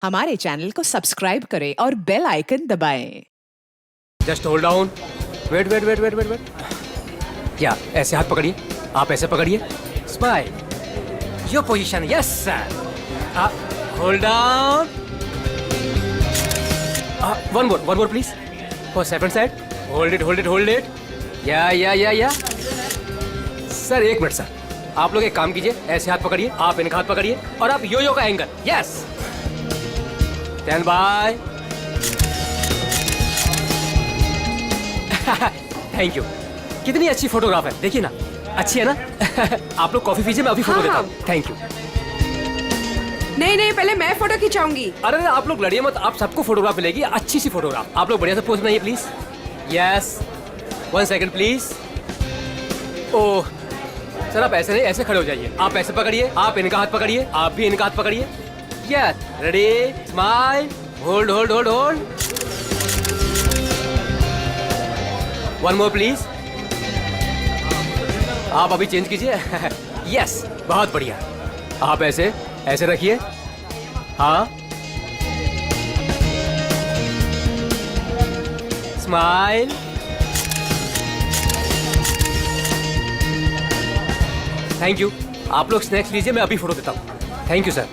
हमारे चैनल को सब्सक्राइब करें और बेल आइकन दबाएं। Just hold down. Wait wait wait wait wait wait. या ऐसे हाथ पकड़िए, आप ऐसे पकड़िए। Smile, your position, yes sir. Hold down. One more please. For second side. Hold it hold it hold it. या सर एक मिनट सर, आप लोग एक काम कीजिए, ऐसे हाथ पकड़िए, आप इनका हाथ पकड़िए और आप यो का angle, yes. Stand by. Thank you. कितनी अच्छी फोटोग्राफ है, देखिए ना, अच्छी है ना। आप लोग कॉफी पीजिए, मैं अभी फोटो देता हूँ। Thank you. नहीं, पहले मैं फोटो खिंचाऊंगी। अरे आप लोग लड़िए मत, आप सबको फोटोग्राफ मिलेगी, अच्छी सी फोटोग्राफ। आप लोग बढ़िया से पोज बनाइए please. Yes, 1 second please. Oh sir, आप ऐसे नहीं, ऐसे खड़े हो जाइए। आप ऐसे पकड़िए, आप इनका हाथ पकड़िए, आप भी इनका हाथ पकड़िए। Yes, ready, smile, hold hold hold hold. One more please. आप अभी चेंज कीजिए। यस, बहुत बढ़िया। आप ऐसे ऐसे रखिए। हाँ, स्माइल। Thank you. आप लोग स्नैक्स लीजिए, मैं अभी फोटो देता हूँ। Thank you sir.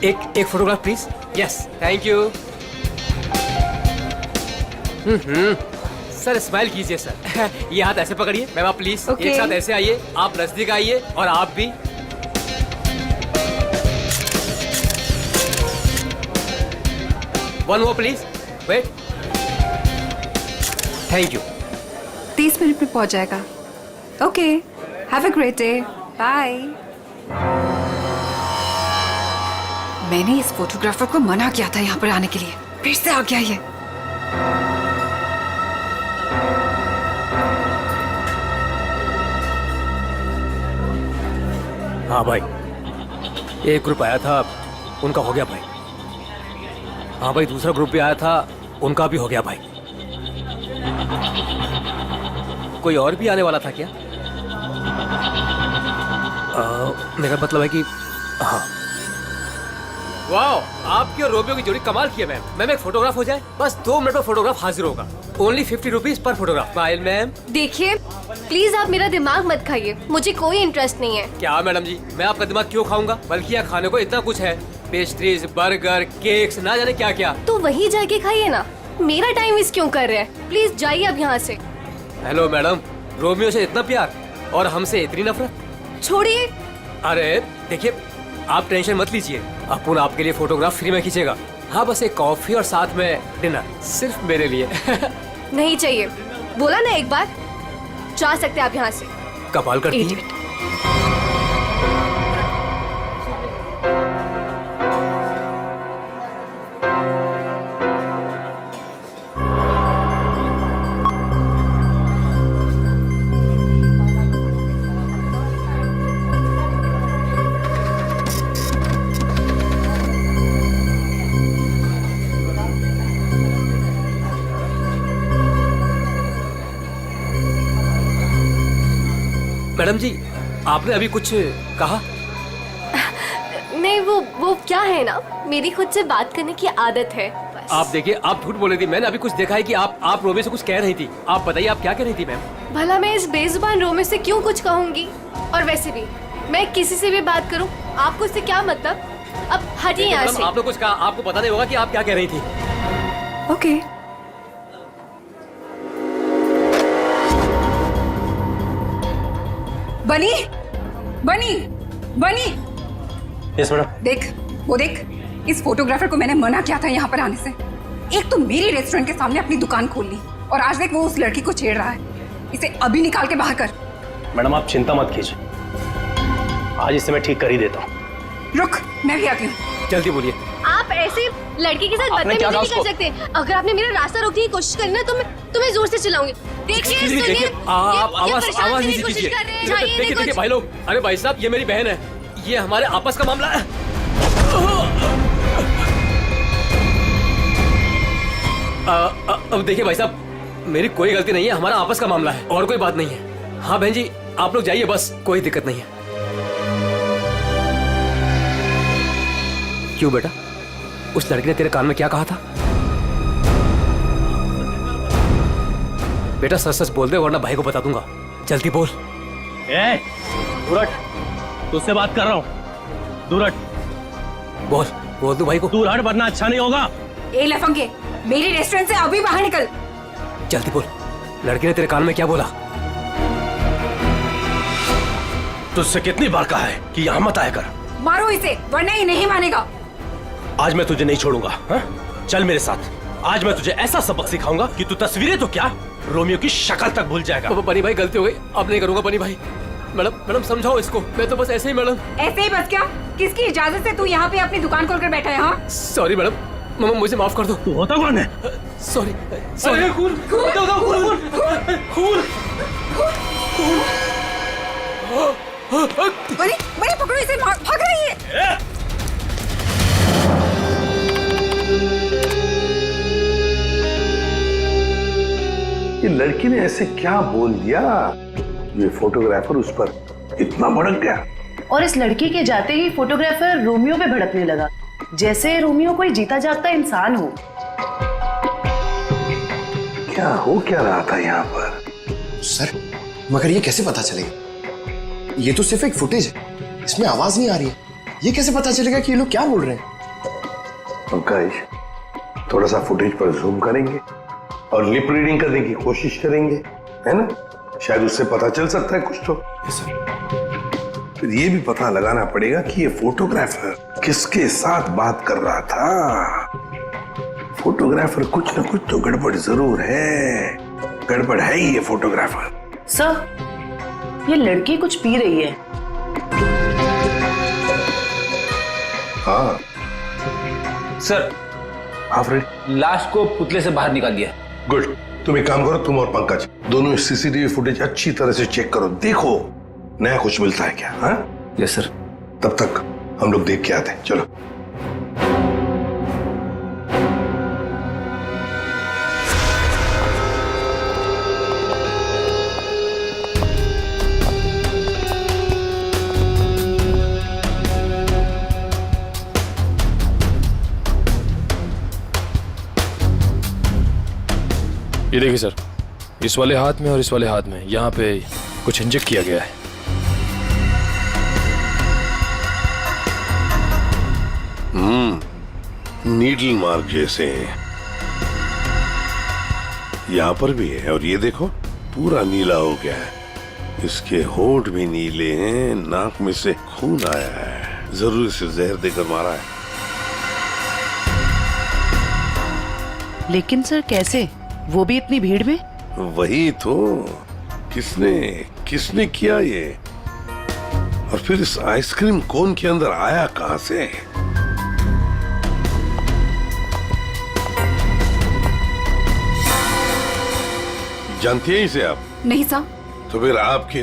एक photograph please. Yes, thank you. Sir smile कीजिए सर। ये हाथ ऐसे पकड़िए, मैम आप प्लीज एक साथ ऐसे आइए, आप नजदीक आइए और आप भी। One more please, wait. Thank you. 30 minute में पहुंच जाएगा। Okay, have a great day, bye. मैंने इस फोटोग्राफर को मना किया था यहाँ पर आने के लिए, फिर से आ गया ये। हाँ भाई, एक ग्रुप आया था, उनका हो गया भाई। हाँ भाई, दूसरा ग्रुप भी आया था, उनका भी हो गया भाई। कोई और भी आने वाला था क्या? मेरा मतलब है कि हाँ। वाओ, आपकी और रोमियो की जोड़ी कमाल की है मैम। मैम एक फोटोग्राफ हो जाए, बस 2 मिनट में फोटोग्राफ हाजिर होगा। Only 50 rupees per photograph. Smile ma'am. देखिए प्लीज आप मेरा दिमाग मत खाइए, मुझे कोई इंटरेस्ट नहीं है। क्या मैडम जी, मैं आपका दिमाग क्यों खाऊंगा? बल्कि यहाँ खाने को इतना कुछ है, पेस्ट्रीज, बर्गर, केक्स, ना जाने क्या क्या। तो वहीं जाके खाइए ना, मेरा टाइम वेस्ट क्यों कर रहे हैं? प्लीज जाइए अब यहाँ से। हेलो मैडम, रोमियो से इतना प्यार और हमसे इतनी नफरत? छोड़िए। अरे देखिए, आप टेंशन मत लीजिए, अपुन आपके लिए फोटोग्राफ फ्री में खींचेगा। हाँ, बस एक कॉफी और साथ में डिनर, सिर्फ मेरे लिए। नहीं चाहिए, बोला ना एक बार। जा सकते आप यहाँ से। कमाल करती है। मैडम जी, आपने अभी कुछ कहा? नहीं, वो क्या है ना, मेरी खुद से बात करने की आदत है बस। आप देखिए, आप झूठ बोल रही थी। मैंने अभी कुछ देखा है कि आप रोमियो से कुछ कह रही थी। आप बताइए, आप क्या कह रही थी मैम? भला मैं इस बेजुबान रोमियो से क्यों कुछ कहूंगी? और वैसे भी मैं किसी से भी बात करूं, आपको इससे क्या मतलब? अब हटिए यहाँ से। आपने कुछ कहा, आपको पता नहीं होगा कि आप क्या कह रही थी। ओके। बनी बनी बनी। Yes madam. देख, वो देख, इस फोटोग्राफर को मैंने मना किया था यहाँ पर आने से। एक तो मेरी रेस्टोरेंट के सामने अपनी दुकान खोल ली, और आज देख वो उस लड़की को छेड़ रहा है। इसे अभी निकाल के बाहर कर। मैडम आप चिंता मत कीजिए, आज इसे मैं ठीक कर ही देता हूँ। रुक, मैं भी आती हूँ। जल्दी बोलिए। आप ऐसे लड़की के साथ आपने क्या बदतमीजी कहा नहीं कर सकते। अगर आपने मेरा रास्ता रोकने की कोशिश करी ना, तो मैं तुम्हें जोर से चलाऊंगी। देखिए देखिए, आप आवाज नीचे कीजिए। देखिए भाई लोग, अरे भाई साहब, ये मेरी बहन है, ये हमारे आपस का मामला है। अब देखिए भाई साहब, मेरी कोई गलती नहीं है, हमारा आपस का मामला है और कोई बात नहीं है। हाँ बहन जी, आप लोग जाइए बस, कोई दिक्कत नहीं है। क्यों बेटा, उस लड़की ने तेरे कान में क्या कहा था? बेटा सच सच बोल दे वरना भाई को बता दूंगा। जल्दी बोल। दूर हट, तुझसे बात कर रहा हूँ। दूर हट। बोल बोल दो भाई को। दूर हट वरना अच्छा नहीं होगा। ए लफंगे, मेरी रेस्टोरेंट से अभी बाहर निकल। जल्दी बोल, लड़की ने तेरे कान में क्या बोला? तुझसे कितनी बार कहा है कि यहाँ मत आया कर। मारो इसे वरना ये नहीं मानेगा। आज मैं तुझे नहीं छोड़ूंगा। हा? चल मेरे साथ। आज मैं तुझे ऐसा सबक सिखाऊंगा कि तू तस्वीरें तो क्या, रोमियो की शक्ल तक भूल जाएगा। बनी भाई गलती हो गई, अब नहीं करूंगा। बनी भाई, मैडम समझाओ इसको। मैं तो बस ऐसे ही मैडम। ऐसे ही बस क्या? किसकी इजाजत से तू यहाँ पे अपनी दुकान खोलकर बैठा है? हाँ सॉरी मैडम, मामा मुझे माफ कर दो। तू होता कौन है? Sorry sorry. खून बनी बनी पकड़ो इसे, भाग रही है। ये लड़की ने ऐसे क्या बोल दिया, ये फोटोग्राफर उस पर इतना भड़क गया। और इस लड़की के जाते ही फोटोग्राफर रोमियो पे भड़कने लगा, जैसे रोमियो कोई जीता जागता इंसान हो। क्या हो क्या रहा था यहाँ पर? सर मगर ये कैसे पता चलेगा? ये तो सिर्फ एक फुटेज है, इसमें आवाज नहीं आ रही है। ये कैसे पता चलेगा कि ये लोग क्या बोल रहे हैं? पंकज, थोड़ा सा फुटेज पर जूम करेंगे और लिप रीडिंग करने की कोशिश करेंगे, है ना? शायद उससे पता चल सकता है कुछ तो। फिर ये भी पता लगाना पड़ेगा कि ये फोटोग्राफर किसके साथ बात कर रहा था। फोटोग्राफर कुछ ना कुछ तो गड़बड़ जरूर है। गड़बड़ है ही ये फोटोग्राफर। सर ये लड़की कुछ पी रही है। हाँ सर, लाश को पुतले से बाहर निकाल दिया। गुड। तुम एक काम करो, तुम और पंकज दोनों सीसीटीवी फुटेज अच्छी तरह से चेक करो, देखो नया कुछ मिलता है क्या। हाँ यस सर। तब तक हम लोग देख के आते हैं, चलो। ये देखिए सर, इस वाले हाथ में और इस वाले हाथ में यहाँ पे कुछ इंजेक्ट किया गया है। नीडल मार्क जैसे यहाँ पर भी है, और ये देखो पूरा नीला हो गया है। इसके होंठ भी नीले हैं, नाक में से खून आया है। जरूर इसे जहर देकर मारा है। लेकिन सर कैसे, वो भी इतनी भीड़ में? वही तो, किसने किसने किया ये? और फिर इस आइसक्रीम कोन के अंदर आया कहां से? जानती है इसे आप? नहीं साहब। तो फिर आपके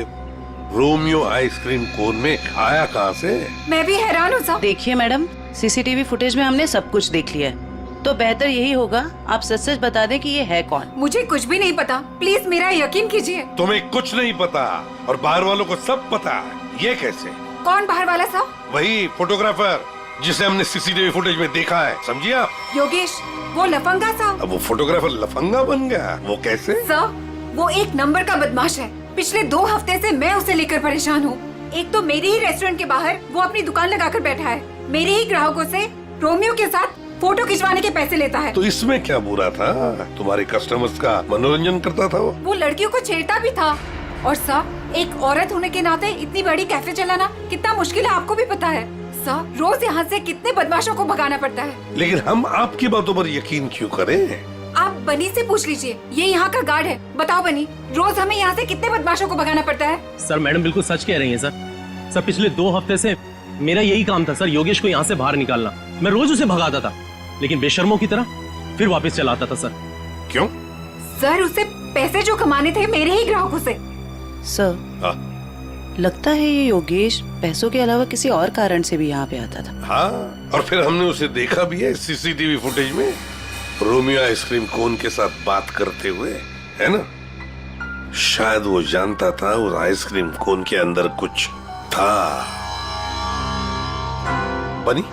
रोमियो आइसक्रीम कोन में आया कहां से? मैं भी हैरान हूँ साहब। देखिए मैडम, सीसीटीवी फुटेज में हमने सब कुछ देख लिया है, तो बेहतर यही होगा आप सच सच बता दें कि ये है कौन। मुझे कुछ भी नहीं पता, प्लीज मेरा यकीन कीजिए। तुम्हें कुछ नहीं पता और बाहर वालों को सब पता है। ये कैसे? कौन बाहर वाला साहब? वही फोटोग्राफर जिसे हमने सीसीटीवी फुटेज में देखा है, समझिए आप? योगेश, वो लफंगा साहब। अब वो फोटोग्राफर लफंगा बन गया? वो कैसे? सर, वो एक नंबर का बदमाश है। पिछले 2 हफ्ते से मैं उसे लेकर परेशान हूँ। एक तो मेरे ही रेस्टोरेंट के बाहर वो अपनी दुकान लगाकर बैठा है, मेरे ही ग्राहकों से रोमियो के साथ फोटो खिंचवाने के पैसे लेता है। तो इसमें क्या बुरा था? तुम्हारे कस्टमर्स का मनोरंजन करता था वो लड़कियों को छेड़ता भी था। और सर, एक औरत होने के नाते इतनी बड़ी कैफे चलाना कितना मुश्किल है, आपको भी पता है। सर, रोज यहाँ से कितने बदमाशों को भगाना पड़ता है। लेकिन हम आपकी बातों पर यकीन क्यों करें? आप बनी से पूछ लीजिए, ये यहाँ का गार्ड है। बताओ बनी, रोज हमें यहाँ से कितने बदमाशों को भगाना पड़ता है? सर मैडम बिल्कुल सच कह रही हैं सर। पिछले 2 हफ्ते से मेरा यही काम था सर, योगेश को यहाँ से बाहर निकालना। मैं रोज उसे भगाता था, लेकिन बेशर्मों की तरह फिर वापस चला आता था सर। क्यों? सर, उसे पैसे जो कमाने थे मेरे ही ग्राहकों से। सर, लगता है ये योगेश पैसों के अलावा किसी और कारण से भी यहाँ पे आता था। हाँ, और फिर हमने उसे देखा भी है सीसीटीवी फुटेज में, रोमियो आइसक्रीम कोन के साथ बात करते हुए, है ना? शायद वो जानता था उस आइसक्रीम कोन के अंदर कुछ था। बनी,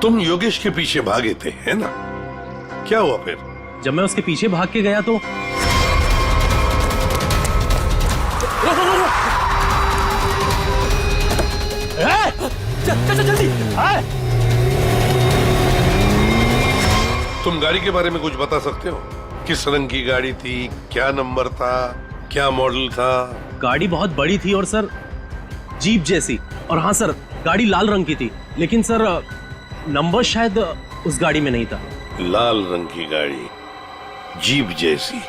तुम योगेश के पीछे भागे थे, है ना? क्या हुआ फिर? जब मैं उसके पीछे भाग के गया तो चल जल्दी। तुम गाड़ी के बारे में कुछ बता सकते हो? किस रंग की गाड़ी थी, क्या नंबर था, क्या मॉडल था? गाड़ी बहुत बड़ी थी और सर जीप जैसी। और हाँ सर, गाड़ी लाल रंग की थी, लेकिन सर नंबर शायद उस गाड़ी में नहीं था। लाल रंग की गाड़ी, जीप जैसी।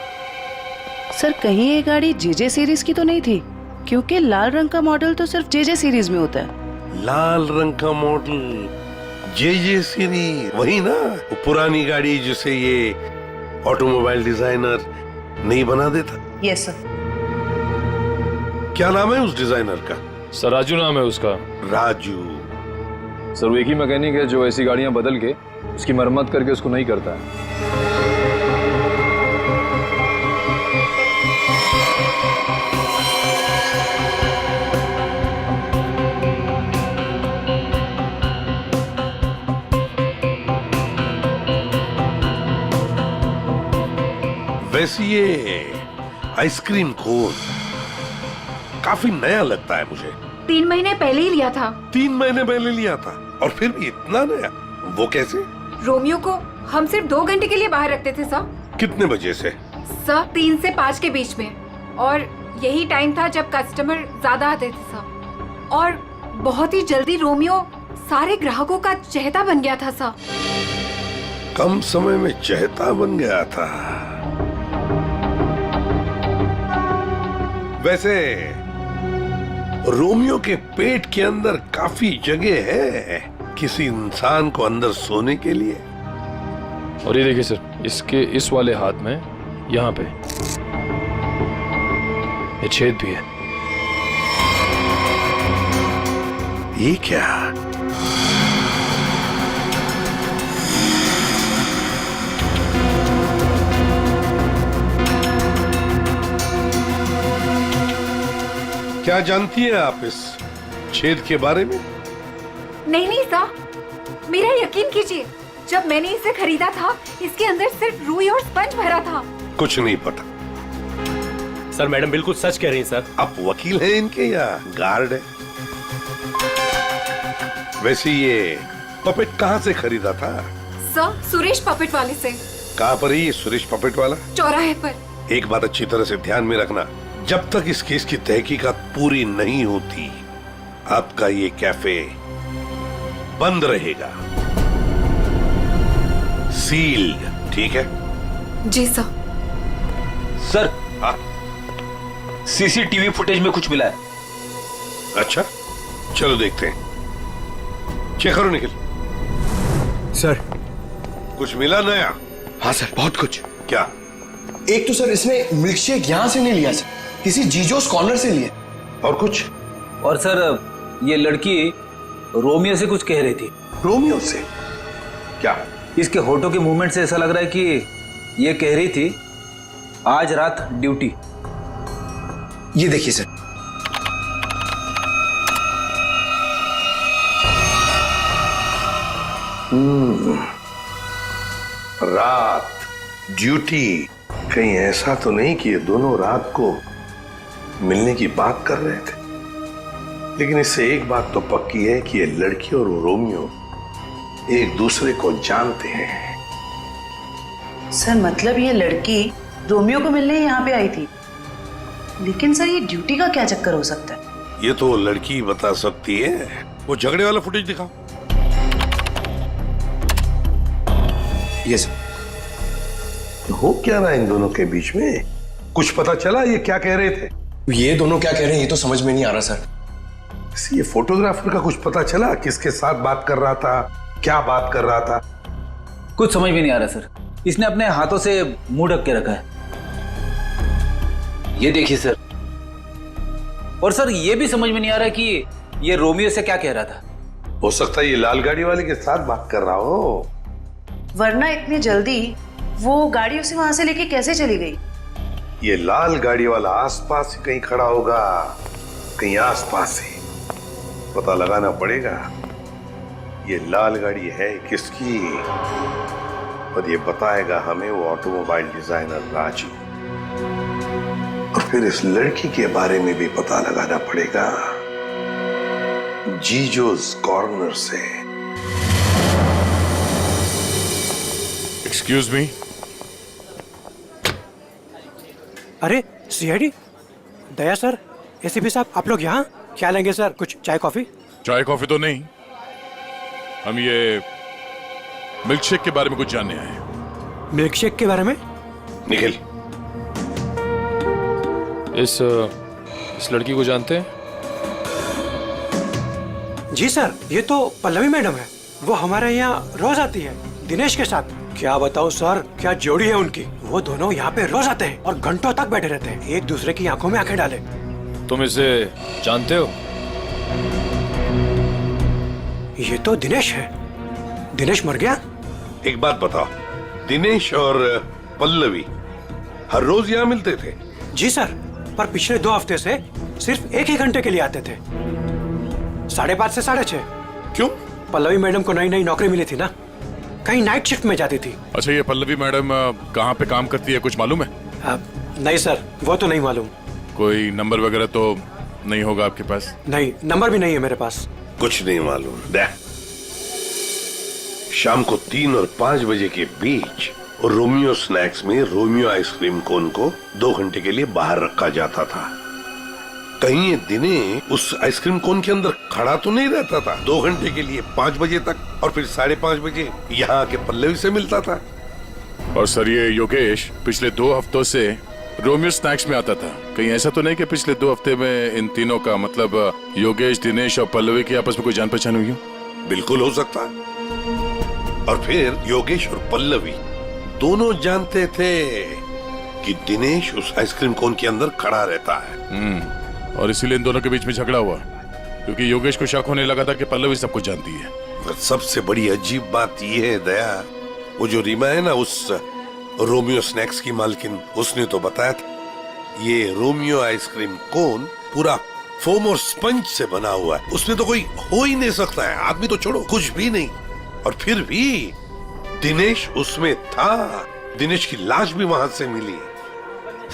सर कहीं ये गाड़ी जेजे सीरीज की तो नहीं थी? क्योंकि लाल रंग का मॉडल तो सिर्फ जेजे सीरीज में होता है। लाल रंग का मॉडल, जे सीरीज, वही ना? वो पुरानी गाड़ी जिसे ये ऑटोमोबाइल डिजाइनर नहीं बना देता। Yes sir. क्या नाम है उस डिजाइनर का? सर राजू नाम है उसका। राजू। सर वो एक ही मैकेनिक है जो ऐसी गाड़ियां बदल के उसकी मरम्मत करके उसको नहीं करता है। वैसे ये आइसक्रीम कोन काफी नया लगता है मुझे। 3 महीने पहले ही लिया था। 3 महीने पहले लिया था और फिर भी इतना नया? वो कैसे? रोमियो को हम सिर्फ 2 घंटे के लिए बाहर रखते थे सर। कितने बजे से? सर 3 से 5 के बीच में, और यही टाइम था जब कस्टमर ज्यादा आते थे सर। और बहुत ही जल्दी रोमियो सारे ग्राहकों का चहेता बन गया था सर। कम समय में चहेता बन गया था। वैसे रोमियो के पेट के अंदर काफी जगह है किसी इंसान को अंदर सोने के लिए। और ये देखिए सर, इसके इस वाले हाथ में यहाँ पे ये छेद भी है। ये क्या? क्या जानती है आप इस छेद के बारे में? नहीं सर, मेरा यकीन कीजिए, जब मैंने इसे खरीदा था इसके अंदर सिर्फ रुई और स्पंज भरा था। कुछ नहीं पता। सर मैडम बिल्कुल सच कह रही हैं सर। आप वकील हैं इनके या गार्ड है? वैसे ये पपेट कहाँ से खरीदा था? सर सुरेश पपेट वाले से। कहाँ पर है ये सुरेश पपेट वाला? चौराहे पर। एक बात अच्छी तरह से ध्यान में रखना, जब तक इस केस की तहकीकात पूरी नहीं होती आपका ये कैफे बंद रहेगा, सील, ठीक है? जी सर। सर हाँ? सीसीटीवी फुटेज में कुछ मिला है। अच्छा, चलो देखते हैं। चेक करो निखिल। सर। कुछ मिला नया? हाँ सर, बहुत कुछ। क्या? एक तो सर इसने मिल्कशेक यहां से नहीं लिया सर, किसी जीजोस कॉर्नर से लिया। और कुछ? और सर ये लड़की रोमियो से कुछ कह रही थी। रोमियो से? क्या? इसके होठों के मूवमेंट से ऐसा लग रहा है कि ये कह रही थी आज रात ड्यूटी। ये देखिए सर। रात ड्यूटी, कहीं ऐसा तो नहीं कि ये दोनों रात को मिलने की बात कर रहे थे? लेकिन इससे एक बात तो पक्की है कि ये लड़की और रोमियो एक दूसरे को जानते हैं। सर मतलब ये लड़की रोमियो को मिलने यहाँ पे आई थी, लेकिन सर ये ड्यूटी का क्या चक्कर हो सकता है? ये तो लड़की बता सकती है। वो झगड़े वाला फुटेज दिखाओ। ये सर। हो क्या रहा इन दोनों के बीच में? कुछ पता चला ये क्या कह रहे थे? ये दोनों क्या कह रहे हैं ये तो समझ में नहीं आ रहा सर। ये फोटोग्राफर का कुछ पता चला? किसके साथ बात कर रहा था, क्या बात कर रहा था? कुछ समझ में नहीं आ रहा सर। इसने अपने हाथों से मुंह ढक के रखा है। ये देखिए सर। और सर ये भी समझ में नहीं आ रहा कि ये रोमियो से क्या कह रहा था। हो सकता है ये लाल गाड़ी वाले के साथ बात कर रहा हो। वरना इतनी जल्दी वो गाड़ी उसे वहां से लेके कैसे चली गई? ये लाल गाड़ी वाला आसपास ही कहीं खड़ा होगा, कहीं आसपास ही। पता लगाना पड़ेगा ये लाल गाड़ी है किसकी, और ये बताएगा हमें वो ऑटोमोबाइल डिजाइनर राजू। और फिर इस लड़की के बारे में भी पता लगाना पड़ेगा जीजोस कॉर्नर से। Excuse me. अरे सीआईडी दया सर, एसीपी साहब, आप लोग यहाँ क्या लेंगे सर? कुछ चाय कॉफी? चाय कॉफी तो नहीं, हम ये मिल्क शेक के बारे में कुछ जानने आए हैं। मिल्क शेक के बारे में? निखिल, इस लड़की को जानते हैं? जी सर, ये तो पल्लवी मैडम है। वो हमारे यहाँ रोज आती है दिनेश के साथ। क्या बताओ सर, क्या जोड़ी है उनकी। वो दोनों यहाँ पे रोज आते हैं और घंटों तक बैठे रहते हैं, एक दूसरे की आंखों में आंखें डाले। तुम इसे जानते हो? ये तो दिनेश है। दिनेश मर गया? एक बात बताओ, दिनेश और पल्लवी हर रोज यहाँ मिलते थे? जी सर, पर पिछले 2 हफ्ते से सिर्फ 1 ही घंटे के लिए आते थे, 5:30 से 6:30। क्यों? पल्लवी मैडम को नई नई नौकरी मिली थी ना, कहीं नाइट शिफ्ट में जाती थी। अच्छा, ये पल्लवी मैडम कहाँ पे काम करती है, कुछ मालूम है? नहीं सर, वो तो नहीं मालूम। कोई नंबर वगैरह तो नहीं होगा आपके पास? नहीं, नंबर भी नहीं है मेरे पास। कुछ नहीं मालूम। देख, शाम को 3 और 5 बजे के बीच रोमियो स्नैक्स में रोमियो आइसक्रीम कोन को 2 घंटे के लिए बाहर रखा जाता था। कहीं ये दिनेश उस आइसक्रीम कोन के अंदर खड़ा तो नहीं रहता था 2 घंटे के लिए 5 बजे तक, और फिर 5:30 बजे यहाँ आके पल्लवी से मिलता था। और सर, ये योगेश पिछले 2 हफ्तों से रोमियो स्नैक्स में आता था। कहीं ऐसा तो नहीं कि पिछले 2 हफ्ते में इन तीनों का मतलब योगेश, दिनेश और पल्लवी की आपस में कोई जान पहचान हुई हो? बिल्कुल हो सकता है। और फिर योगेश और पल्लवी दोनों जानते थे कि दिनेश उस आइसक्रीम कोन के अंदर खड़ा रहता है। और इसीलिए इन दोनों के बीच में झगड़ा हुआ, क्योंकि योगेश को शक होने लगा था कि पल्लवी सब कुछ जानती है। पर सबसे बड़ी अजीब बात यह है दया, वो जो रीमा है ना, उस रोमियो स्नैक्स की मालकिन, उसने तो बताया था ये रोमियो आइसक्रीम कोन पूरा फोम और स्पंज से बना हुआ है, उसमें तो कोई हो ही नहीं सकता है, आदमी तो छोड़ो कुछ भी नहीं। और फिर भी दिनेश उसमें था, दिनेश की लाश भी वहां से मिली।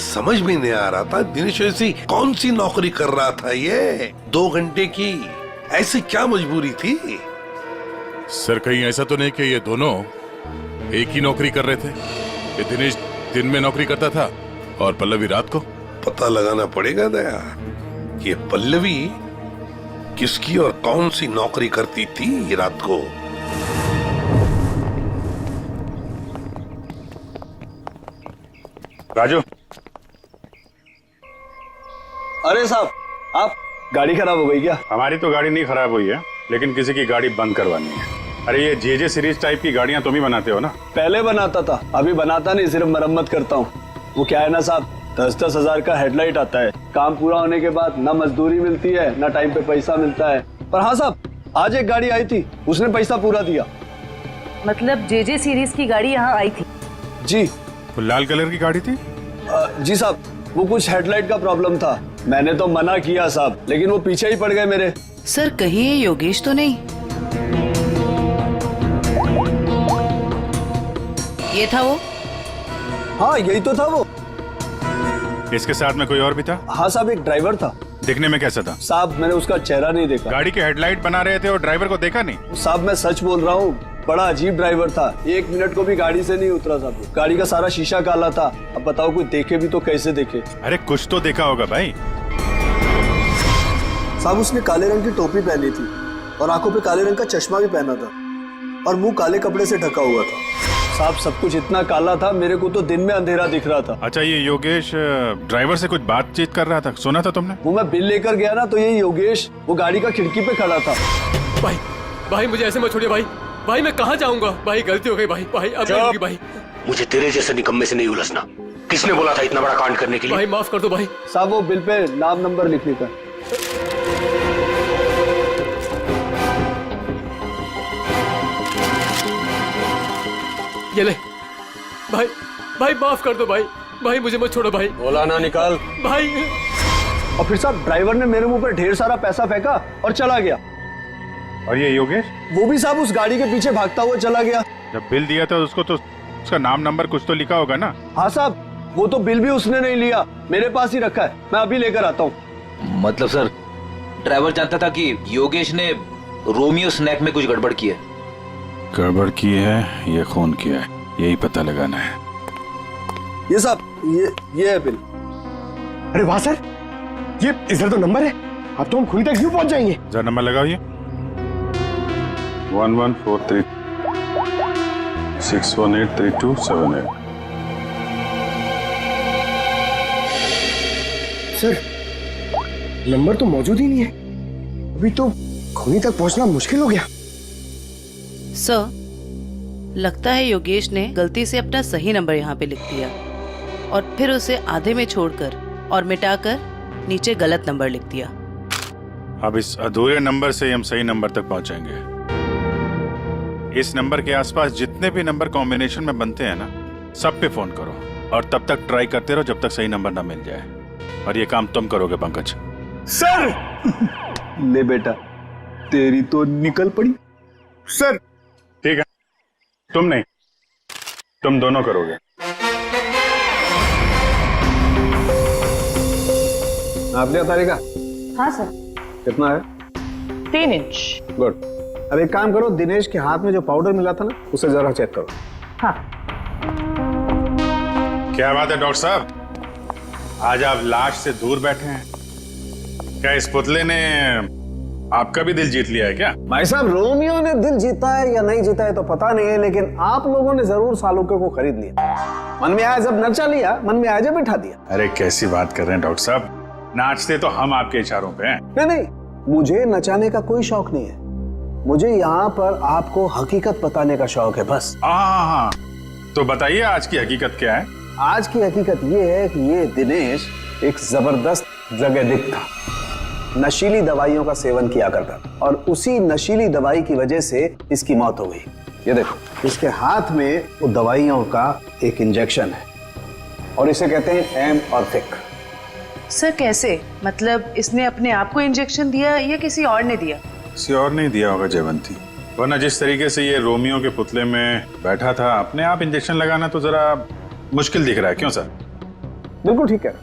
समझ में नहीं आ रहा था दिनेश ऐसी कौन सी नौकरी कर रहा था, ये 2 घंटे की ऐसी क्या मजबूरी थी? सर, कहीं ऐसा तो नहीं कि ये दोनों एक ही नौकरी कर रहे थे? ये दिनेश दिन में नौकरी करता था और पल्लवी रात को? पता लगाना पड़ेगा दया कि ये पल्लवी किसकी और कौन सी नौकरी करती थी रात को। राजू। अरे साहब, आप गाड़ी खराब हो गई क्या? हमारी तो गाड़ी नहीं खराब हुई है, लेकिन किसी की गाड़ी बंद करवानी है। अरे ये जेजे सीरीज टाइप की गाड़ियां तुम ही बनाते हो ना? पहले बनाता था, अभी बनाता नहीं, सिर्फ मरम्मत करता हूँ। वो क्या है ना साहब, 10-10 हजार का हेडलाइट आता है, काम पूरा होने के बाद ना मजदूरी मिलती है ना टाइम पे पैसा मिलता है। पर हाँ साहब, आज एक गाड़ी आई थी, उसने पैसा पूरा दिया। मतलब जेजे सीरीज की गाड़ी यहाँ आई थी? जी। वो लाल कलर की गाड़ी थी? जी साहब, वो कुछ हेडलाइट का प्रॉब्लम था, मैंने तो मना किया साहब, लेकिन वो पीछे ही पड़ गए मेरे। सर, कहीं ये योगेश तो नहीं? ये था वो? हाँ, यही तो था वो। इसके साथ में कोई और भी था? हाँ साहब, एक ड्राइवर था। दिखने में कैसा था? साहब, मैंने उसका चेहरा नहीं देखा। गाड़ी के हेडलाइट बना रहे थे और ड्राइवर को देखा नहीं? साहब, मैं सच बोल रहा हूँ, बड़ा अजीब ड्राइवर था, 1 मिनट को भी गाड़ी से नहीं उतरा साहब। गाड़ी का सारा शीशा काला था। अब बताओ, कोई देखे भी तो कैसे देखे? अरे कुछ तो देखा होगा भाई। साहब, उसने काले रंग की टोपी पहनी थी और आंखों पे काले रंग का चश्मा भी पहना था और मुंह काले कपड़े से ढका हुआ था। साहब, सब कुछ इतना काला था, मेरे को तो दिन में अंधेरा दिख रहा था। अच्छा, ये योगेश ड्राइवर से कुछ बातचीत कर रहा था, सुना था तुमने? वो मैं बिल लेकर गया ना, तो ये योगेश वो गाड़ी का खिड़की पे खड़ा था। भाई, भाई मुझे ऐसे मत छोड़िए भाई। भाई मैं कहाँ जाऊंगा? भाई गलती हो गई भाई। भाई अब नहीं होगी भाई। मुझे तेरे जैसे निकम्मे से नहीं उलझना। किसने बोला था इतना बड़ा कांड करने के लिए? भाई माफ कर दो भाई। साहब, वो बिल पे नाम नंबर लिखने का। ये ले भाई, भाई माफ कर दो भाई। भाई मुझे मत छोड़ो भाई। बोला ना निकाल। भाई और फिर साहब ड्राइवर ने मेरे मुंह पर ढेर सारा पैसा फेंका और चला गया। और ये योगेश? वो भी साहब उस गाड़ी के पीछे भागता हुआ चला गया। जब बिल दिया था उसको तो उसका नाम नंबर कुछ तो लिखा होगा ना? हाँ साहब, वो तो बिल भी उसने नहीं लिया, मेरे पास ही रखा है, मैं अभी लेकर आता हूँ। मतलब सर, ड्राइवर जानता था कि योगेश ने रोमियो स्नैक में कुछ गड़बड़ की है? गड़बड़ की है या खून किया है, यही पता लगाना है। ये साहब, ये है बिल। अरे वाह सर, ये इधर तो नंबर है, अब तो हम खुद तक यूं पहुंच जाएंगे। जरा नंबर लगाओ ये 1143 6183278। सर नंबर तो मौजूद ही नहीं है, अभी तो खूनी तक पहुंचना मुश्किल हो गया। सर, लगता है योगेश ने गलती से अपना सही नंबर यहाँ पे लिख दिया और फिर उसे आधे में छोड़कर और मिटाकर नीचे गलत नंबर लिख दिया। अब इस अधूरे नंबर से हम सही नंबर तक पहुंचेंगे। इस नंबर के आसपास जितने भी नंबर कॉम्बिनेशन में बनते हैं ना, सब पे फोन करो और तब तक ट्राई करते रहो जब तक सही नंबर ना मिल जाए। और ये काम तुम करोगे पंकज। सर ले बेटा, तेरी तो निकल पड़ी। सर ठीक है, तुम नहीं, तुम दोनों करोगे। आप लिया तारीखा? हाँ सर। कितना है? 3 इंच। गुड। अब एक काम करो, दिनेश के हाथ में जो पाउडर मिला था ना, उसे जरा चेक करो। हाँ। क्या बात है डॉक्टर साहब, आज आप लाश से दूर बैठे हैं। क्या इस पुतले ने आपका भी दिल जीत लिया है क्या? भाई साहब, रोमियो ने दिल जीता है या नहीं जीता है तो पता नहीं है, लेकिन आप लोगों ने जरूर सालुके को खरीद लिया। मन में आया जब नचा लिया, मन में आया जब बिठा दिया। अरे कैसी बात कर रहे हैं डॉक्टर साहब, नाचते तो हम आपके इशारों पे हैं। नहीं नहीं, मुझे नचाने का कोई शौक नहीं है, मुझे यहाँ पर आपको हकीकत बताने का शौक है बस। हाँ, तो बताइए आज की हकीकत क्या है? आज की हकीकत ये है कि ये दिनेश एक जबरदस्त ड्रग एडिक्ट था, नशीली दवाइयों का सेवन किया करता था और उसी नशीली दवाई की वजह से इसकी मौत हो गई। ये देखो, इसके हाथ में वो दवाइयों का एक इंजेक्शन है और इसे कहते हैं एम ऑर्फिक। सर कैसे? मतलब इसने अपने आप को इंजेक्शन दिया या किसी और ने दिया? किसी और नहीं दिया होगा जयवंती, वरना जिस तरीके से ये रोमियो के पुतले में बैठा था, अपने आप इंजेक्शन लगाना तो जरा मुश्किल दिख रहा है। क्यों सर? बिल्कुल ठीक है।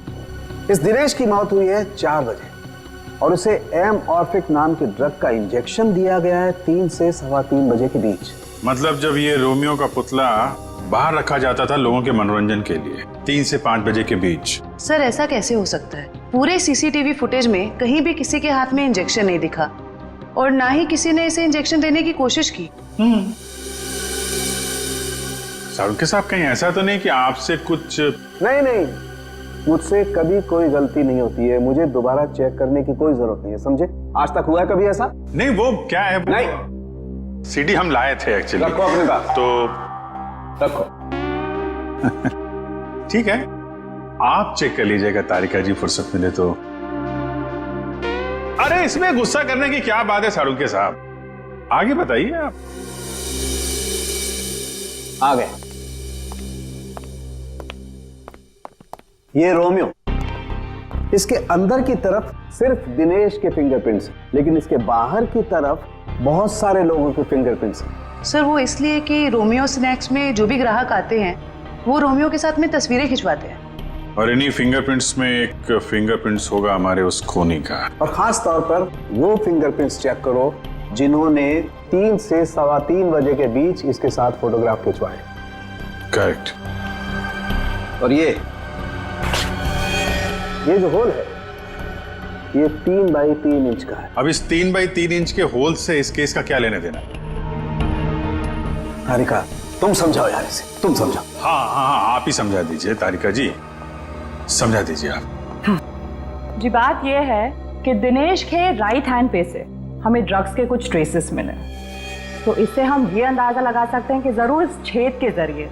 इस दिनेश की मौत हुई है 4 बजे और उसे एम ऑर्फिक नाम के ड्रग का इंजेक्शन दिया गया है 3 से 3:15 बजे के बीच। मतलब जब ये रोमियो का पुतला बाहर रखा जाता था लोगों के मनोरंजन के लिए, 3 से 5 बजे के बीच। सर ऐसा कैसे हो सकता है? पूरे सीसीटीवी फुटेज में कहीं भी किसी के हाथ में इंजेक्शन नहीं दिखा और ना ही किसी ने इसे इंजेक्शन देने की कोशिश की। सारुके साहब, कहीं ऐसा तो नहीं कि आपसे कुछ? नहीं, मुझसे कभी कोई गलती नहीं होती है, मुझे दोबारा चेक करने की कोई जरूरत नहीं है, समझे? आज तक हुआ है कभी ऐसा? नहीं, वो क्या है? नहीं, सीडी हम लाए थे एक्चुअली। रखो अपने पास। तो रखो। ठीक है, आप चेक कर लीजिएगा तारिका जी, फुर्सत मिले तो। अरे इसमें गुस्सा करने की क्या बात है सारुके साहब, आगे बताइए आप। आ गए। ये रोमियो, इसके अंदर की तरफ सिर्फ दिनेश के फिंगरप्रिंट्स, लेकिन इसके बाहर की तरफ बहुत सारे लोगों के फिंगरप्रिंट्स हैं। सर वो इसलिए कि रोमियो स्नैक्स में जो भी ग्राहक आते हैं वो रोमियो के साथ में तस्वीरें खिंचवाते हैं और इन्हीं फिंगरप्रिंट्स में एक फिंगरप्रिंट्स होगा हमारे उस खूनी का। और खास तौर पर वो फिंगरप्रिंट्स चेक करो जिन्होंने 3 से 3:15 बजे के बीच इसके साथ फोटोग्राफ खिंचवाए। करेक्ट। और ये जो होल है ये 3 बाई 3 इंच का है। अब इस 3 बाई 3 इंच के होल से इस केस का क्या लेने देना? तारिका तुम समझाओ यार इसे, तुम समझाओ। हाँ, आप ही समझा दीजिए तारिका जी, समझा दीजिए आप। जी बात यह है कि दिनेश के राइट हैंड पे से हमें ड्रग्स के कुछ ट्रेसेस मिले, तो इससे हम ये अंदाजा लगा सकते हैं कि जरूर इस छेद के जरिए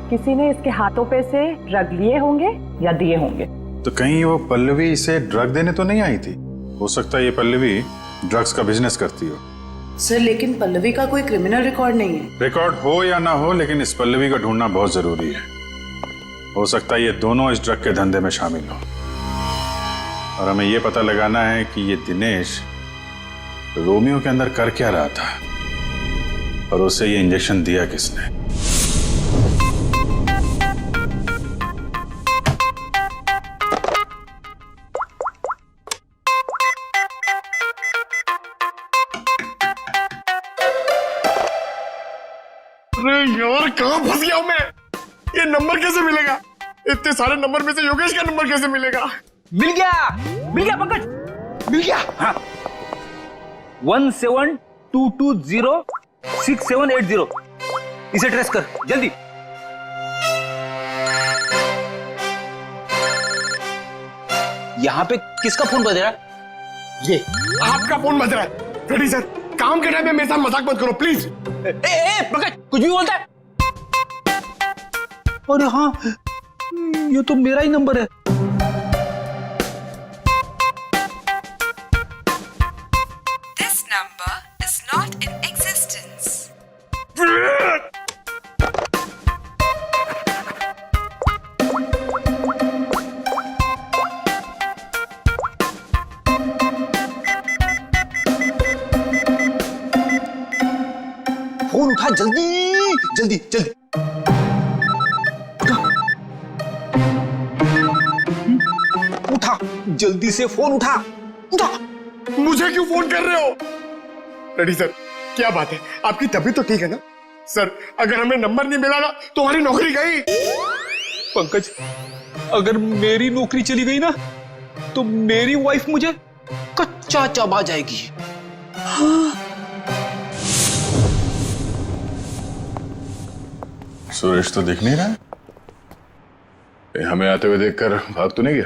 किसी ने इसके हाथों पे से ड्रग लिए होंगे या दिए होंगे। तो कहीं वो पल्लवी इसे ड्रग देने तो नहीं आई थी? हो सकता है ये पल्लवी ड्रग्स का बिजनेस करती हो। सर लेकिन पल्लवी का कोई क्रिमिनल रिकॉर्ड नहीं है। रिकॉर्ड हो या ना हो, लेकिन इस पल्लवी को ढूंढना बहुत जरूरी है। हो सकता है ये दोनों इस ड्रग के धंधे में शामिल हो, और हमें ये पता लगाना है कि ये दिनेश रोमियो के अंदर कर क्या रहा था और उसे ये इंजेक्शन दिया किसने। अरे यार कहाँ फंस गया हूं मैं? ये नंबर कैसे मिलेगा? इतने सारे नंबर में से योगेश का नंबर कैसे मिलेगा? मिल गया पंकज, मिल गया। हाँ 17220670, इसे ट्रेस कर जल्दी। यहाँ पे किसका फोन बज रहा है? ये आपका फोन बज रहा है। रेडी सर, काम के टाइम में मेरे साथ मजाक मत करो प्लीज। पंकज कुछ भी बोलता है। अरे हाँ, ये तो मेरा ही नंबर है। This number is not in existence. Phone उठा जल्दी जल्दी जल्दी। उठा जल्दी से, फोन उठा उठा। मुझे क्यों फोन कर रहे हो? रेडी सर, क्या बात है? आपकी तबीयत तो ठीक है ना? सर अगर हमें नंबर नहीं मिला ना तो हमारी नौकरी गई। पंकज, अगर मेरी नौकरी चली गई ना तो मेरी वाइफ मुझे कच्चा चबा जाएगी। सुरेश तो दिख नहीं रहा है। हमें आते हुए देखकर भाग तो नहीं गया?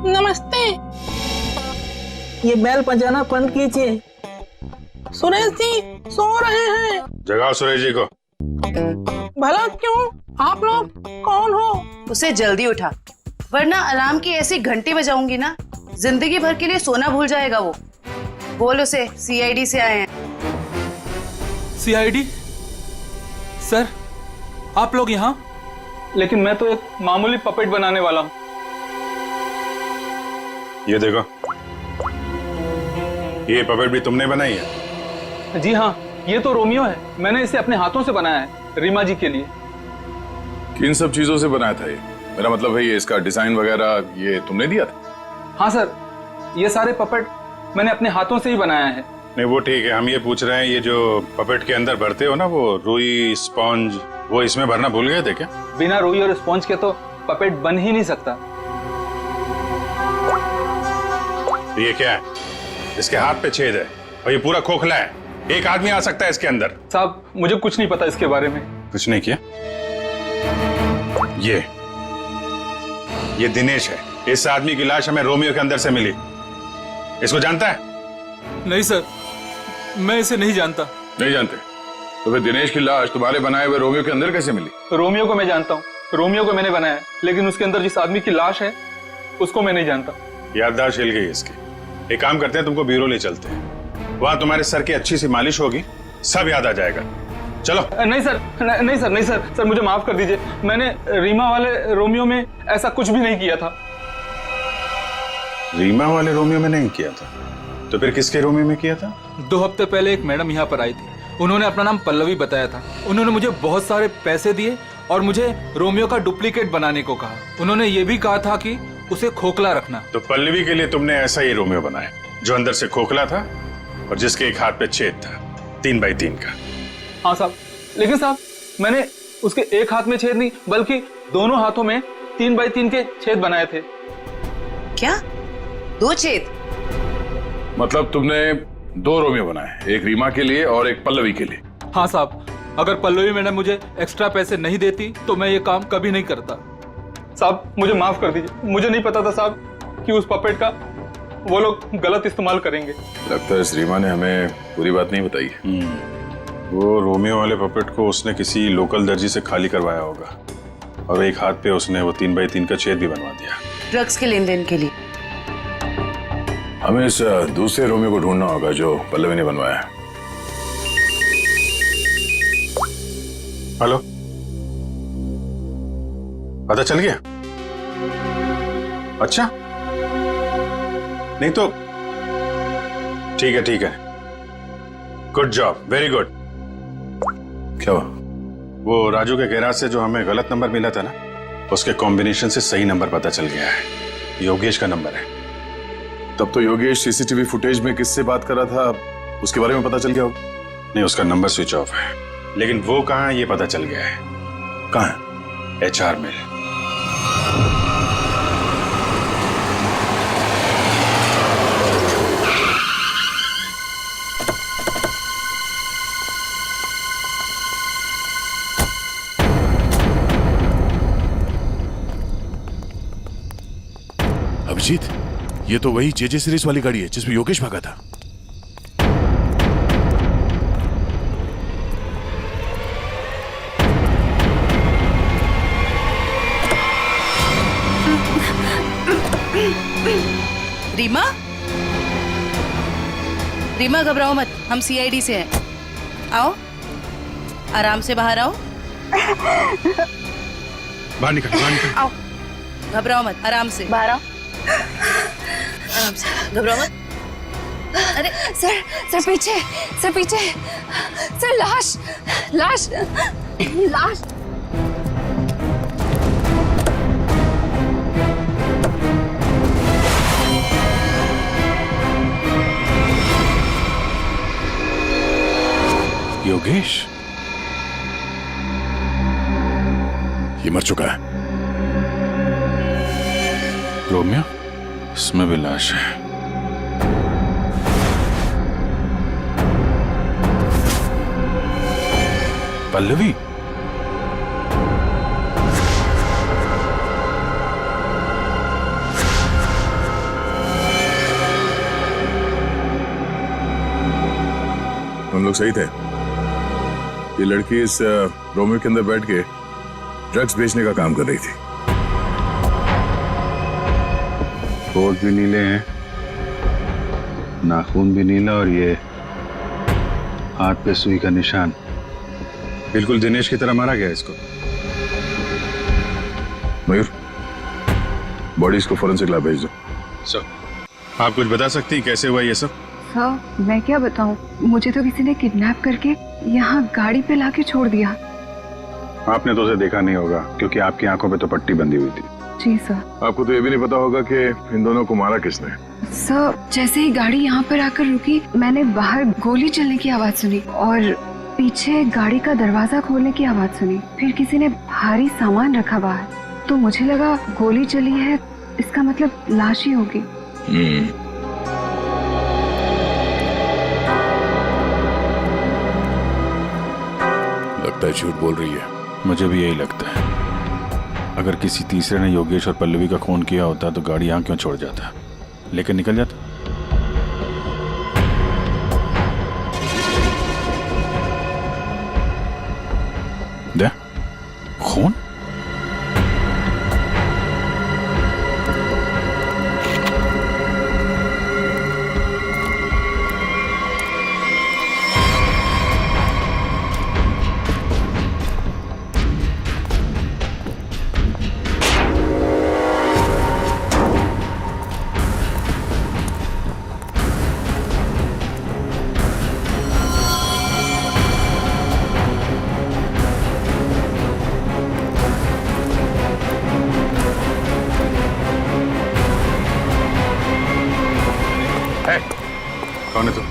नमस्ते, ये बेल बजाना बंद कीजिए। सुरेश जी सो रहे हैं। जगाओ सुरेश जी को। भला क्यों? आप लोग कौन हो? उसे जल्दी उठा, वरना अलार्म की ऐसी घंटी बजाऊंगी ना, जिंदगी भर के लिए सोना भूल जाएगा वो। बोल उसे सीआईडी से आए हैं। सीआईडी? सर आप लोग यहाँ? लेकिन मैं तो एक मामूली पपेट बनाने वाला हूँ। ये देखो, ये पपेट भी तुमने बनाई है? जी हाँ, ये तो रोमियो है। मैंने इसे अपने हाथों से बनाया है, रीमा जी के लिए। किन सब चीजों से बनाया था ये? मेरा मतलब है ये इसका डिजाइन वगैरह ये तुमने दिया था? हाँ सर, ये सारे पपेट मैंने अपने हाथों से ही बनाया है। नहीं वो ठीक है, हम ये पूछ रहे हैं ये जो पपेट के अंदर भरते हो ना, वो रुई स्पॉन्ज, वो इसमें भरना भूल गए थे क्या? बिना रुई और स्पॉन्ज के तो पपेट बन ही नहीं सकता। ये क्या है? इसके हाथ पे छेद है और ये पूरा खोखला है। एक आदमी आ सकता है इसके अंदर। साहब मुझे कुछ नहीं पता इसके बारे में। कुछ नहीं किया? ये दिनेश है। इस आदमी की लाश हमें रोमियो के अंदर से मिली। इसको जानता है? नहीं सर, मैं इसे नहीं जानता। नहीं जानते? तो फिर दिनेश की लाश तुम्हारे बनाए हुए रोमियो के अंदर कैसे मिली? रोमियो को मैं जानता हूँ, रोमियो को मैंने बनाया, लेकिन उसके अंदर जिस आदमी की लाश है उसको मैं नहीं जानता। याददाश्त हिल गई इसकी। एक काम करते हैं, तुमको ब्यूरो ले चलते हैं। वहां तुम्हारे सर की अच्छी सी मालिश होगी, सब याद आ जाएगा। चलो। नहीं सर, नहीं सर, नहीं सर, सर मुझे माफ कर दीजिए। मैंने रीमा वाले रोमियो में ऐसा कुछ भी नहीं किया था। रीमा वाले रोमियो में नहीं किया था? तो फिर किसके रोमियो में किया था? 2 हफ्ते पहले एक मैडम यहाँ पर आई थी। उन्होंने अपना नाम पल्लवी बताया था। उन्होंने मुझे बहुत सारे पैसे दिए और मुझे रोमियो का डुप्लीकेट बनाने को कहा। उन्होंने ये भी कहा था कि उसे खोखला रखना। तो पल्लवी के लिए तुमने ऐसा ही रोमियो बनाया जो अंदर से खोखला था और जिसके एक हाथ पे छेद था, 3 बाई 3 का। हाँ साहब, लेकिन साहब मैंने उसके एक हाथ में छेद नहीं बल्कि दोनों हाथों में 3 बाई 3 के छेद बनाए थे। क्या? 2 छेद? मतलब तुमने 2 रोमियो बनाए, एक रीमा के लिए और एक पल्लवी के लिए? हाँ साहब, अगर पल्लवी मैडम मुझे एक्स्ट्रा पैसे नहीं देती तो मैं ये काम कभी नहीं करता। साहब मुझे माफ कर दीजिए, मुझे नहीं पता था साहब कि उस पपेट का वो लोग गलत इस्तेमाल करेंगे। लगता है इस रीमा ने हमें पूरी बात नहीं बताई है। वो रोमियो वाले पपेट को उसने किसी लोकल दर्जी से खाली करवाया होगा और एक हाथ पे उसने वो 3 बाई 3 का छेद भी बनवा दिया। ड्रग्स के लेन देन के लिए। हमें इस दूसरे रोमियो को ढूंढना होगा जो पल्लवी ने बनवाया है। हेलो, पता चल गया? अच्छा, नहीं तो ठीक है ठीक है, गुड जॉब, वेरी गुड। क्या हुआ? वो राजू के गैराज से जो हमें गलत नंबर मिला था ना, उसके कॉम्बिनेशन से सही नंबर पता चल गया है। योगेश का नंबर है। तब तो योगेश सीसीटीवी फुटेज में किससे बात कर रहा था उसके बारे में पता चल गया होगा? नहीं, उसका नंबर स्विच ऑफ है, लेकिन वो कहाँ है ये पता चल गया है। कहाँ है? HR में। अभिजीत, ये तो वही JJ सीरीज वाली गाड़ी है जिसमें योगेश भागा था। रीमा, रीमा घबराओ मत, हम CID से हैं। आओ, आराम से बाहर आओ। बाहर निकल, बाहर निकल। आओ, घबराओ मत, आराम से बाहर आओ। आराम से, घबराओ मत। अरे सर, सर पीछे, सर पीछे, सर लाश, लाश, लाश। योगेश ये मर चुका है। रोमियो, इसमें भी लाश है। पल्लवी, हम लोग सही थे। ये लड़की इस रोमियो के अंदर बैठ के ड्रग्स बेचने का काम कर रही थी। होठ भी नीले हैं, नाखून भी नीला, और ये हाथ पे सुई का निशान। बिल्कुल दिनेश की तरह मारा गया इसको। मयूर, बॉडी इसको फोरेंसिक लैब भेज दो। सर, आप कुछ बता सकती हैं कैसे हुआ ये सब? हाँ, मैं क्या बताऊं, मुझे तो किसी ने किडनैप करके यहाँ गाड़ी पे लाके छोड़ दिया। आपने तो उसे देखा नहीं होगा क्योंकि आपकी आंखों पे तो पट्टी बंधी हुई थी। जी सर। आपको तो ये भी नहीं पता होगा कि इन दोनों को मारा किसने। सर, जैसे ही गाड़ी यहाँ पर आकर रुकी, मैंने बाहर गोली चलने की आवाज सुनी और पीछे गाड़ी का दरवाजा खोलने की आवाज सुनी। फिर किसी ने भारी सामान रखा बाहर, तो मुझे लगा गोली चली है, इसका मतलब लाश ही होगी। लगता है झूठ बोल रही है। मुझे भी यही लगता है। अगर किसी तीसरे ने योगेश और पल्लवी का खून किया होता तो गाड़ी यहाँ क्यों छोड़ जाता, लेकिन निकल जाता। दे, खून? कौन है तू?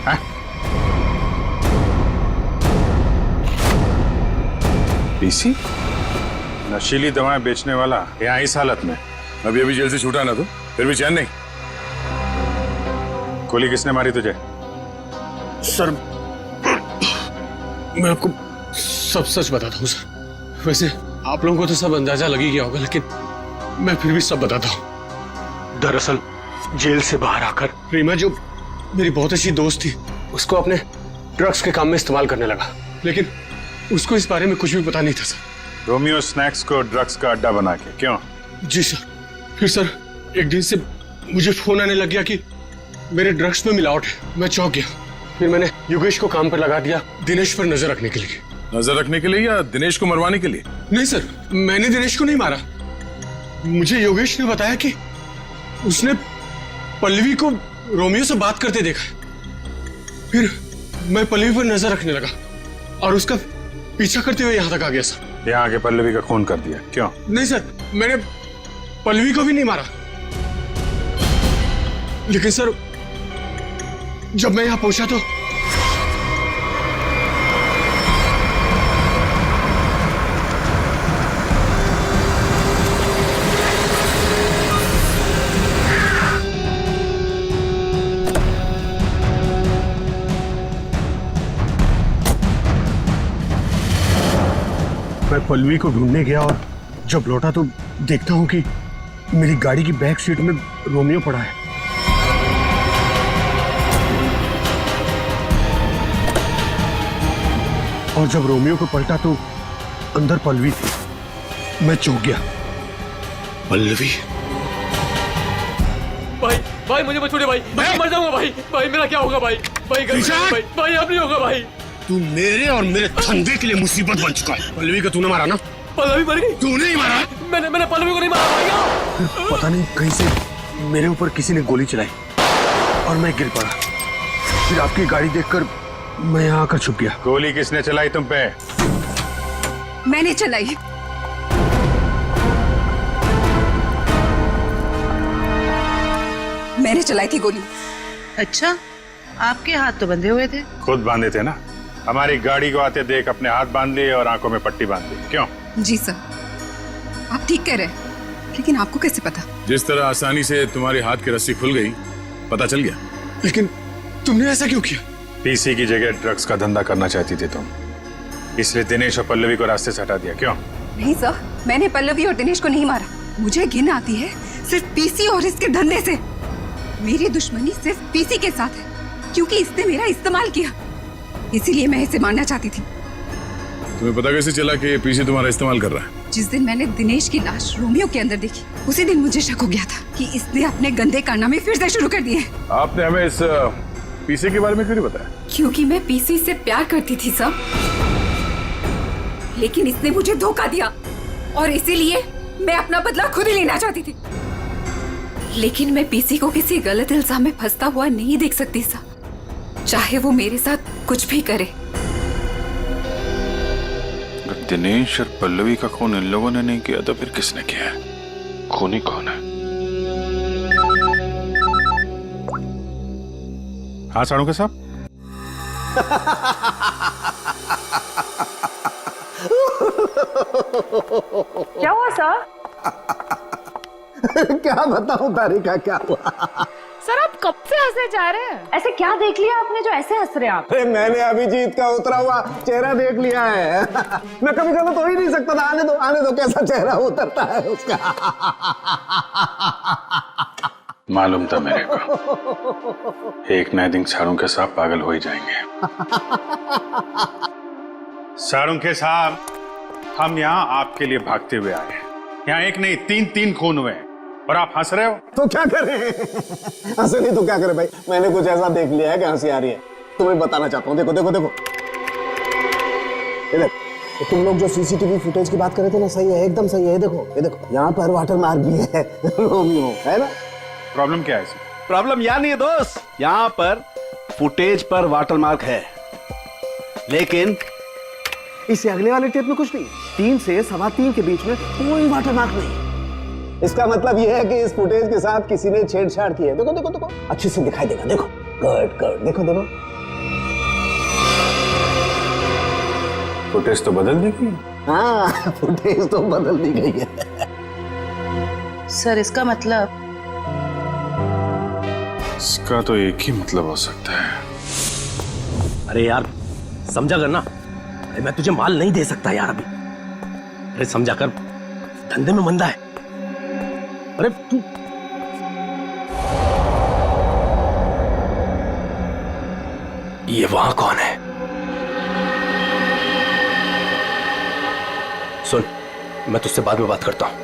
पीसी? नशीली दवाएं बेचने वाला यहाँ इस हालत में? अभी अभी जेल से छूटा ना तो फिर भी चैन नहीं। गोली किसने मारी तुझे? सर, मैं आपको सब सच बताता हूँ सर। वैसे आप लोगों को तो सब अंदाजा लग ही गया होगा, लेकिन मैं फिर भी सब बताता हूँ। दरअसल जेल से बाहर आकर रीमा, जो मेरी बहुत अच्छी दोस्त थी, उसको अपने ड्रग्स के काम में इस्तेमाल करने लगा, लेकिन उसको इस बारे में कुछ भी पता नहीं था सर। रोमियो स्नैक्स को ड्रग्स का अड्डा बना के? क्यों? जी सर। फिर सर एक दिन से मुझे फोन आने लग गया कि मेरे ड्रग्स में मिलावट है। मैं चौंक गया। फिर मैंने योगेश को काम पर लगा दिया दिनेश पर नजर रखने के लिए। नजर रखने के लिए या दिनेश को मरवाने के लिए? नहीं सर, मैंने दिनेश को नहीं मारा। मुझे योगेश ने बताया कि उसने पल्लवी को रोमियो से बात करते देखा। फिर मैं पल्लवी पर नजर रखने लगा और उसका पीछा करते हुए यहां तक आ गया सर। यहाँ आके पल्लवी का खून कर दिया क्यों? नहीं सर, मैंने पल्लवी को भी नहीं मारा, लेकिन सर जब मैं यहां पहुंचा तो मैं पल्लवी को ढूंढने गया और जब लौटा तो देखता हूं कि मेरी गाड़ी की बैक सीट में रोमियो पड़ा है। और जब रोमियो को पलटा तो अंदर पल्लवी थी। मैं चौंक गया। पल्लवी? भाई भाई मुझे मत छोड़िए भाई, मैं मर जाऊंगा भाई। भाई मेरा क्या होगा भाई? भाई भाई भाई अब नहीं होगा भाई। तू मेरे और मेरे धंधे के लिए मुसीबत बन चुका है। पल्लवी को तूने मारा ना? पल्लवी मर गई? तूने ही मारा? मैंने पल्लवी को नहीं मारा भाई। फिर पता नहीं कहीं से मेरे ऊपर किसी ने गोली चलाई और मैं गिर पड़ा। फिर आपकी गाड़ी देखकर मैं यहाँ आकर छुप गया। गोली किसने चलाई तुम पे? मैंने चलाई। मैंने चलाई थी गोली। अच्छा, आपके हाथ तो बंधे हुए थे। खुद बांधे थे ना। हमारी गाड़ी को आते देख अपने हाथ बांध लिए और आंखों में पट्टी बांध ली। क्यों? जी सर, आप ठीक कह रहे हैं, लेकिन आपको कैसे पता? जिस तरह आसानी से तुम्हारी हाथ की रस्सी खुल गई, पता चल गया। लेकिन तुमने ऐसा क्यों किया? पीसी की जगह ड्रग्स का धंधा करना चाहती थी तुम, इसलिए दिनेश और पल्लवी को रास्ते से हटा दिया। क्यों? नहीं सर, मैंने पल्लवी और दिनेश को नहीं मारा। मुझे घिन आती है सिर्फ पीसी और इसके धंधे से। मेरी दुश्मनी सिर्फ पीसी के साथ है क्योंकि इसने मेरा इस्तेमाल किया, इसीलिए मैं इसे मारना चाहती थी। तुम्हें पता कैसे चला कि पीसी तुम्हारा इस्तेमाल कर रहा है? जिस दिन मैंने दिनेश की लाश रोमियो के अंदर देखी, उसी दिन मुझे शक हो गया था कि इसने अपने गंदे कारनामे फिर से शुरू कर दिए। आपने हमें इस पीसी के बारे में क्यों नहीं बताया? क्योंकि मैं पीसी से प्यार करती थी सब, लेकिन इसने मुझे धोखा दिया और इसीलिए मैं अपना बदला खुद ही लेना चाहती थी। लेकिन मैं पीसी को किसी गलत इल्जाम में फंसता हुआ नहीं देख सकती सा, चाहे वो मेरे साथ कुछ भी करे। दिनेश और पल्लवी का खून इन लोगों ने नहीं किया तो फिर किसने किया है? खूनी कौन है? हाँ साड़ू के साहब। क्या हुआ सर? क्या बताऊं तारिका, क्या हुआ? सर आप कब से हंसे जा रहे हैं? ऐसे क्या देख लिया आपने जो ऐसे हंस रहे हैं आप? अरे मैंने अभिजीत का उतरा हुआ चेहरा देख लिया है। मैं कभी गलत तो ही नहीं सकता था। आने दो कैसा चेहरा उतरता है उसका। मालूम था मेरे को, एक नए दिन साड़ू के साहब पागल हो ही जाएंगे। साड़ू के साहब, हम यहाँ आपके लिए भागते हुए आए हैं। यहाँ एक नहीं तीन खून हुए हैं और आप हंस रहे हो। तो क्या करें? हंसे नहीं तो क्या करें भाई? मैंने कुछ ऐसा देख लिया है कि हंसी आ रही है। तुम्हें बताना चाहता हूँ। देखो देखो देखो, ये देखो, तुम लोग जो सीसीटीवी फुटेज की बात कर रहे थे ना, सही है, एकदम सही है। ये देखो यहाँ पर वाटर मार्क भी है रोमियो, है ना? प्रॉब्लम क्या है इसमें? प्रॉब्लम यहाँ नहीं है दोस्त, यहाँ पर फुटेज पर वाटर मार्क है, लेकिन इससे अगले वाले टेप में कुछ नहीं। 3 से 3:15 के बीच में कोई वाटर मार्क नहीं। इसका मतलब यह है कि इस फुटेज के साथ किसी ने छेड़छाड़ की है। देखो देखो देखो, अच्छे से दिखाई देगा। देखो कट देखो देखो, फुटेज तो बदल दी गई। हाँ, फुटेज तो बदल दी गई है। सर इसका मतलब? इसका तो एक ही मतलब हो सकता है। अरे यार समझा कर ना, अरे मैं तुझे माल नहीं दे सकता यार अभी। अरे समझा कर, धंधे में मंदा है। अरे तू ये वहां कौन है? सुन, मैं तुझसे बाद में बात करता हूं।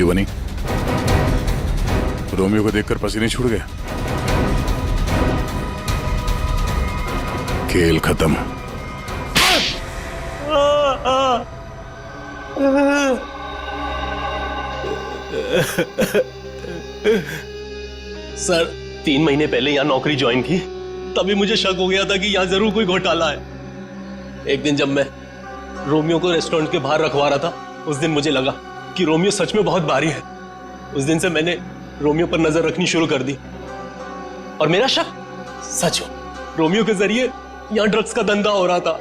शिवानी, रोमियो को देखकर पसीने छूट गए। खेल खत्म। सर 3 महीने पहले यहाँ नौकरी ज्वाइन की, तभी मुझे शक हो गया था कि यहाँ जरूर कोई घोटाला है। एक दिन जब मैं रोमियो को रेस्टोरेंट के बाहर रखवा रहा था, उस दिन मुझे लगा कि रोमियो सच में बहुत भारी है। उस दिन से मैंने रोमियो पर नजर रखनी शुरू कर दी और मेरा शक सच हो, रोमियो के जरिए यहाँ ड्रग्स का धंधा हो रहा था।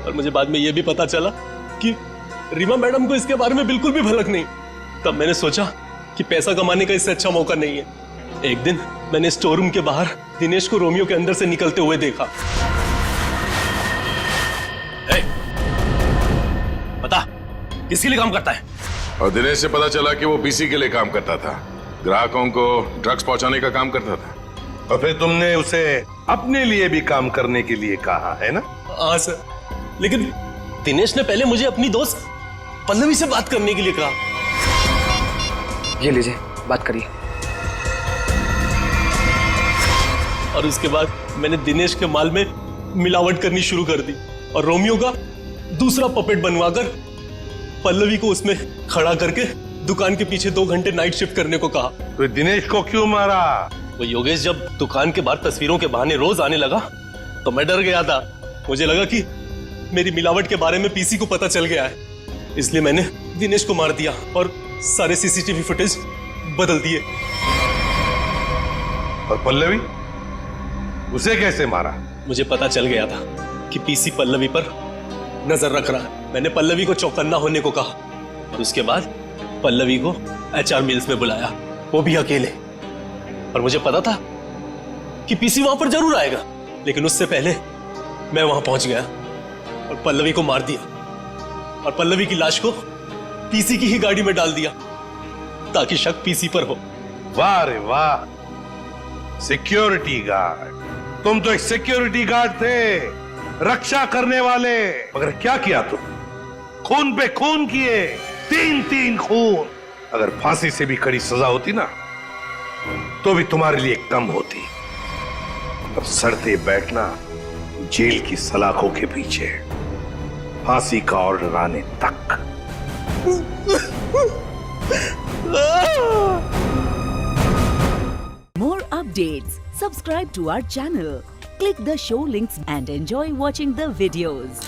और मुझे बाद में यह भी पता चला कि रीमा मैडम को इसके बारे में बिल्कुल भी भनक नहीं। तब मैंने सोचा कि पैसा कमाने का इससे अच्छा मौका नहीं है। एक दिन मैंने स्टोर रूम के बाहर दिनेश को रोमियो के अंदर से निकलते हुए देखा। बता, किसके लिए काम करता है? और दिनेश से पता चला कि वो पीसी के लिए काम करता था, ग्राहकों को ड्रग्स पहुंचाने का काम करता था। और फिर तुमने उसे अपने लिए भी काम करने के लिए कहा है ना? हाँ सर, लेकिन दिनेश ने पहले मुझे अपनी दोस्त पल्लवी से बात करने के लिए कहा। ये लीजिए, बात करिए। और उसके बाद मैंने दिनेश के माल में मिलावट करनी शुरू कर दी और रोमियो का दूसरा पपेट बनवाकर पल्लवी को उसमें खड़ा करके दुकान के पीछे 2 घंटे नाइट शिफ्ट करने को कहा। तो दिनेश को क्यों मारा? वो योगेश जब दुकान के बाहर तस्वीरों के बहाने रोज आने लगा तो मैं डर गया था। मुझे लगा कि मेरी मिलावट के बारे में पीसी को पता चल गया है, इसलिए मैंने दिनेश को मार दिया और सारे सीसीटीवी फुटेज बदल दिए। और पल्लवी, उसे कैसे मारा? मुझे पता चल गया था कि पीसी पल्लवी पर नजर रख रहा है। मैंने पल्लवी को चौकन्ना होने को कहा और उसके बाद पल्लवी को एचआर मिल्स में बुलाया, वो भी अकेले। और मुझे पता था कि पीसी वहां पर जरूर आएगा, लेकिन उससे पहले मैं वहां पहुंच गया और पल्लवी को मार दिया और पल्लवी की लाश को पीसी की ही गाड़ी में डाल दिया ताकि शक पीसी पर हो। वाह रे वाह, सिक्योरिटी गार्ड! तुम तो एक सिक्योरिटी गार्ड थे, रक्षा करने वाले। मगर क्या किया तुम? खून पे खून किए, 3 खून। अगर फांसी से भी कड़ी सजा होती ना तो भी तुम्हारे लिए कम होती। अब सड़ते बैठना जेल की सलाखों के पीछे, फांसी का ऑर्डर आने तक। More updates, subscribe to our channel, click the show links and enjoy watching the videos.